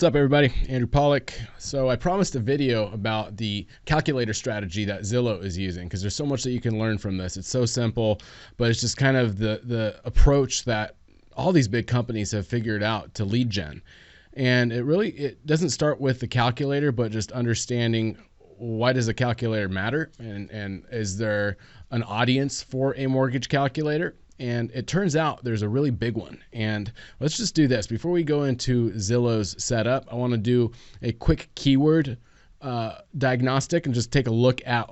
What's up, everybody? Andrew Pawlak. So I promised a video about the calculator strategy that Zillow is using because there's so much that you can learn from this. It's so simple, but it's just kind of the approach that all these big companies have figured out to lead gen. And it doesn't start with the calculator, but just understanding why does a calculator matter, and is there an audience for a mortgage calculator? And it turns out there's a really big one. And let's just do this. Before we go into Zillow's setup, I want to do a quick keyword diagnostic and just take a look at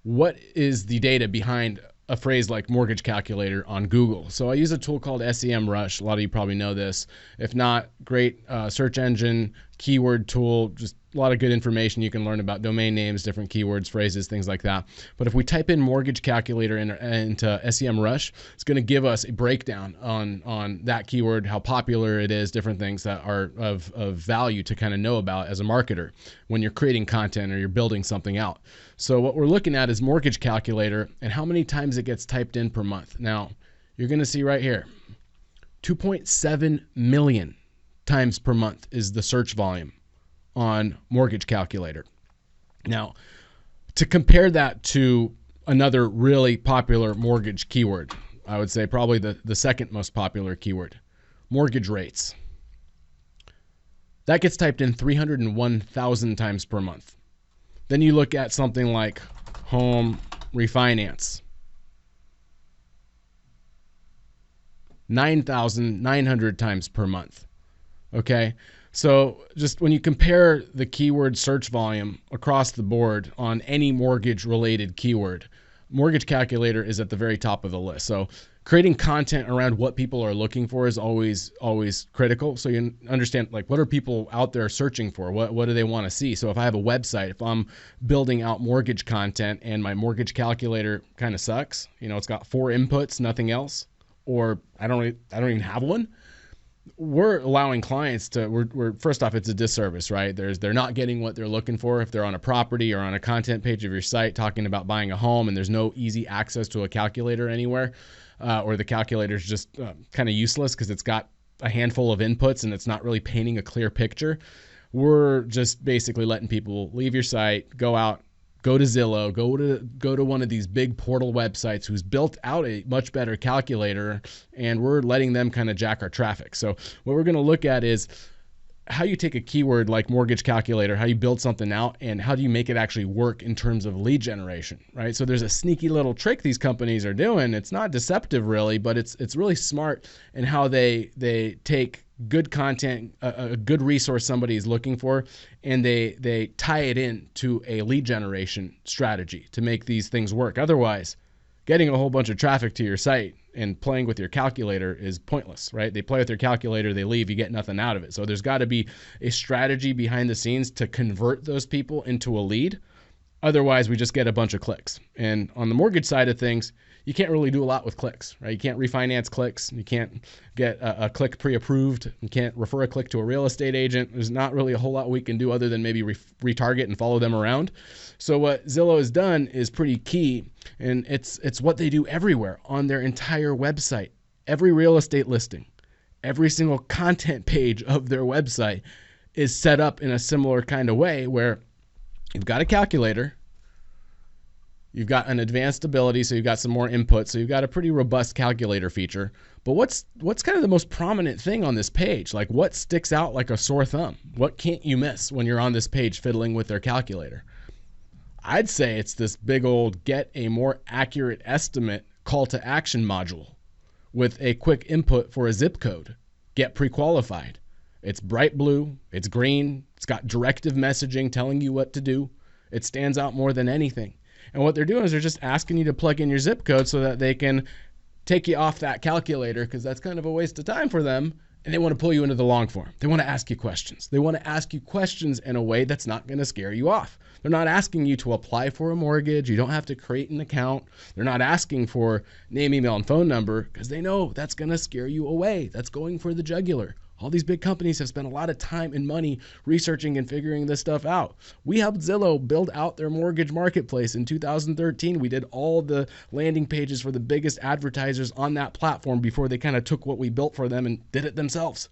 what is the data behind a phrase like mortgage calculator on Google. So I use a tool called SEMrush. A lot of you probably know this. If not, great search engine keyword tool, just a lot of good information you can learn about domain names, different keywords, phrases, things like that. But if we type in mortgage calculator into SEMrush, it's going to give us a breakdown on that keyword, how popular it is, different things that are of value to kind of know about as a marketer when you're creating content or you're building something out. So what we're looking at is mortgage calculator and how many times it gets typed in per month. Now, you're going to see right here, 2.7 million times per month is the search volume on mortgage calculator. Now, to compare that to another really popular mortgage keyword, I would say probably the second most popular keyword, mortgage rates. That gets typed in 301,000 times per month. Then you look at something like home refinance, 9,900 times per month. Okay, so just when you compare the keyword search volume across the board on any mortgage related keyword, mortgage calculator is at the very top of the list. So creating content around what people are looking for is always critical. So you understand, like, what are people out there searching for? What do they want to see? So if I have a website, if I'm building out mortgage content and my mortgage calculator kind of sucks, it's got 4 inputs, nothing else, or I don't even have one, we're allowing clients to, we're first off, it's a disservice, right? They're not getting what they're looking for. If they're on a property or on a content page of your site talking about buying a home and there's no easy access to a calculator anywhere, or the calculator is just kind of useless because it's got a handful of inputs and it's not really painting a clear picture, we're just basically letting people leave your site, go out, go to Zillow, go to one of these big portal websites who's built out a much better calculator, and we're letting them kind of jack our traffic. So what we're going to look at is how you take a keyword like mortgage calculator, how you build something out, and how do you make it actually work in terms of lead generation, right? So there's a sneaky little trick these companies are doing. It's not deceptive really, but it's really smart in how they take good content, a good resource somebody is looking for, and they tie it in to a lead generation strategy to make these things work. Otherwise, getting a whole bunch of traffic to your site and playing with your calculator is pointless, right? They play with their calculator, they leave, you get nothing out of it. So there's got to be a strategy behind the scenes to convert those people into a lead. Otherwise, we just get a bunch of clicks. And on the mortgage side of things, you can't really do a lot with clicks, right? You can't refinance clicks. You can't get a click pre-approved. You can't refer a click to a real estate agent. There's not really a whole lot we can do other than maybe retarget and follow them around. So what Zillow has done is pretty key, and it's what they do everywhere on their entire website. Every real estate listing, every single content page of their website is set up in a similar kind of way where you've got a calculator, you've got an advanced ability, so you've got some more input, so you've got a pretty robust calculator feature. But what's kind of the most prominent thing on this page? Like, what sticks out like a sore thumb? What can't you miss when you're on this page fiddling with their calculator? I'd say it's this big old get a more accurate estimate call to action module with a quick input for a zip code. Get pre-qualified. It's bright blue, it's green, it's got directive messaging telling you what to do. It stands out more than anything. And what they're doing is they're just asking you to plug in your zip code so that they can take you off that calculator, because that's kind of a waste of time for them. And they want to pull you into the long form. They want to ask you questions. They want to ask you questions in a way that's not going to scare you off. They're not asking you to apply for a mortgage. You don't have to create an account. They're not asking for name, email, and phone number, because they know that's going to scare you away. That's going for the jugular. All these big companies have spent a lot of time and money researching and figuring this stuff out. We helped Zillow build out their mortgage marketplace in 2013. We did all the landing pages for the biggest advertisers on that platform before they kind of took what we built for them and did it themselves.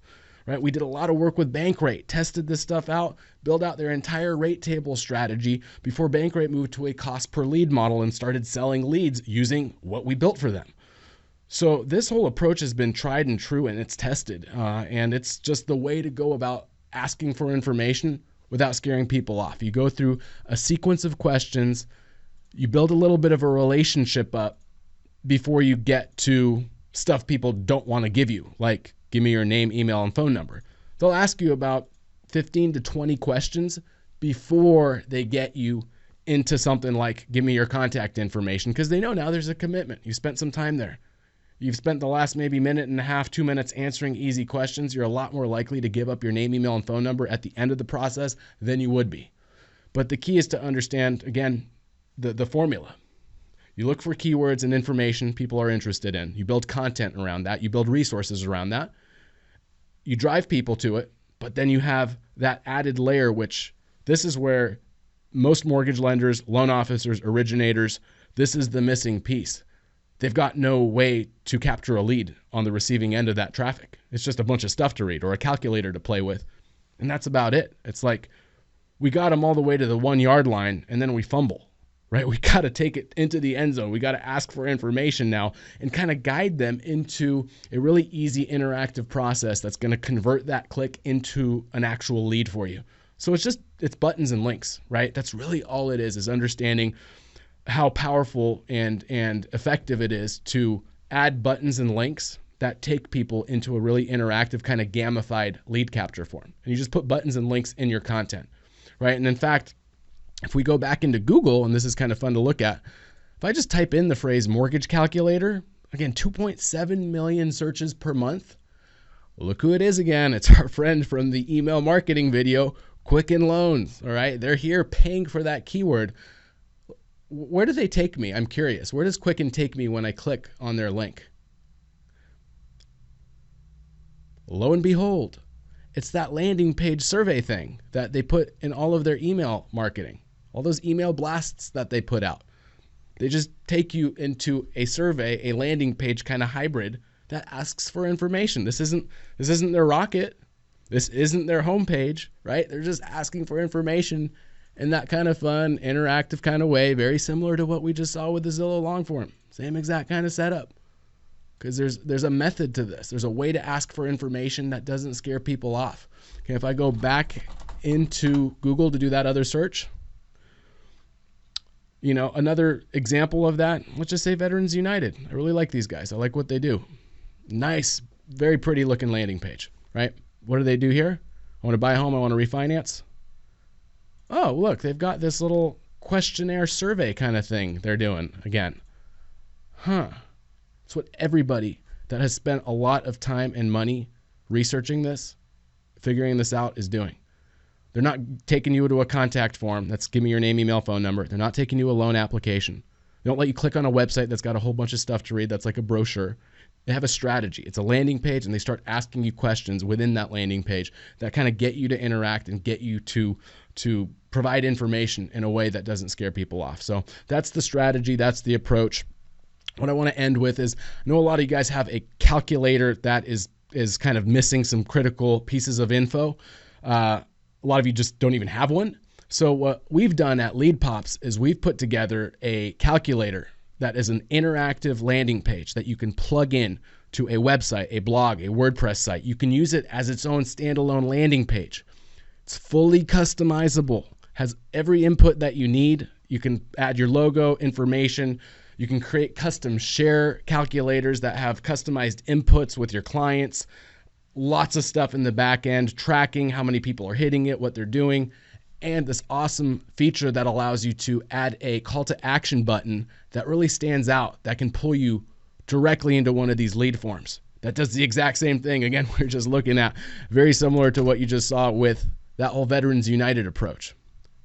right? We did a lot of work with Bankrate, tested this stuff out, built out their entire rate table strategy before Bankrate moved to a cost per lead model and started selling leads using what we built for them. So this whole approach has been tried and true, and it's tested. And it's just the way to go about asking for information without scaring people off. You go through a sequence of questions, you build a little bit of a relationship up before you get to stuff people don't want to give you, like give me your name, email, and phone number. They'll ask you about 15 to 20 questions before they get you into something like give me your contact information, because they know now there's a commitment. You spent some time there. You've spent the last maybe minute and a half, 2 minutes answering easy questions. You're a lot more likely to give up your name, email, and phone number at the end of the process than you would be. But the key is to understand, again, the formula. You look for keywords and information people are interested in. You build content around that. You build resources around that. You drive people to it, but then you have that added layer, which this is where most mortgage lenders, loan officers, originators, this is the missing piece. They've got no way to capture a lead on the receiving end of that traffic. It's just a bunch of stuff to read or a calculator to play with. And that's about it. It's like we got them all the way to the 1 yard line and then we fumble, right? We got to take it into the end zone. We got to ask for information now and kind of guide them into a really easy interactive process that's going to convert that click into an actual lead for you. So it's buttons and links, right? That's really all it is understanding how powerful and effective it is to add buttons and links that take people into a really interactive kind of gamified lead capture form. And you just put buttons and links in your content, right? And in fact, if we go back into Google, and this is kind of fun to look at, if I just type in the phrase mortgage calculator, again, 2.7 million searches per month. Look who it is again. It's our friend from the email marketing video, Quicken Loans, all right? They're here paying for that keyword. Where do they take me? I'm curious. Where does Quicken take me when I click on their link? Lo and behold, it's that landing page survey thing that they put in all of their email marketing, all those email blasts that they put out. They just take you into a survey, a landing page kind of hybrid that asks for information. This isn't their rocket. This isn't their homepage, right? They're just asking for information in that kind of fun, interactive kind of way, very similar to what we just saw with the Zillow long form. Same exact kind of setup. Because there's a method to this. There's a way to ask for information that doesn't scare people off. Okay, if I go back into Google to do that other search, you know, another example of that, let's just say Veterans United. I really like these guys. I like what they do. Nice, very pretty looking landing page, right? What do they do here? I want to buy a home, I want to refinance. Oh, look, they've got this little questionnaire survey kind of thing they're doing again. It's what everybody that has spent a lot of time and money researching this, figuring this out, is doing. They're not taking you to a contact form that's give me your name, email, phone number. They're not taking you a loan application. They don't let you click on a website that's got a whole bunch of stuff to read that's like a brochure. They have a strategy. It's a landing page, and they start asking you questions within that landing page that kind of get you to interact and get you to provide information in a way that doesn't scare people off. So that's the strategy. That's the approach. What I want to end with is, I know a lot of you guys have a calculator that is kind of missing some critical pieces of info. A lot of you just don't even have one. So what we've done at Lead Pops is we've put together a calculator that is an interactive landing page that you can plug in to a website, a blog, a WordPress site. You can use it as its own standalone landing page. It's fully customizable, has every input that you need. You can add your logo, information. You can create custom share calculators that have customized inputs with your clients. Lots of stuff in the back end, tracking how many people are hitting it, what they're doing, and this awesome feature that allows you to add a call to action button that really stands out, that can pull you directly into one of these lead forms. That does the exact same thing. Again, we're just looking at very similar to what you just saw with that whole Veterans United approach.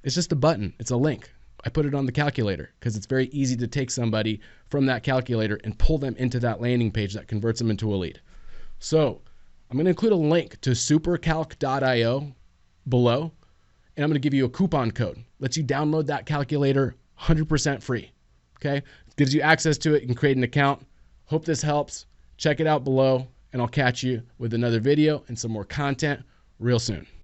It's just a button. It's a link. I put it on the calculator because it's very easy to take somebody from that calculator and pull them into that landing page that converts them into a lead. So I'm going to include a link to supercalc.io below, and I'm going to give you a coupon code. Lets you download that calculator 100% free. Okay? It gives you access to it. You can create an account. Hope this helps. Check it out below. and I'll catch you with another video and some more content real soon.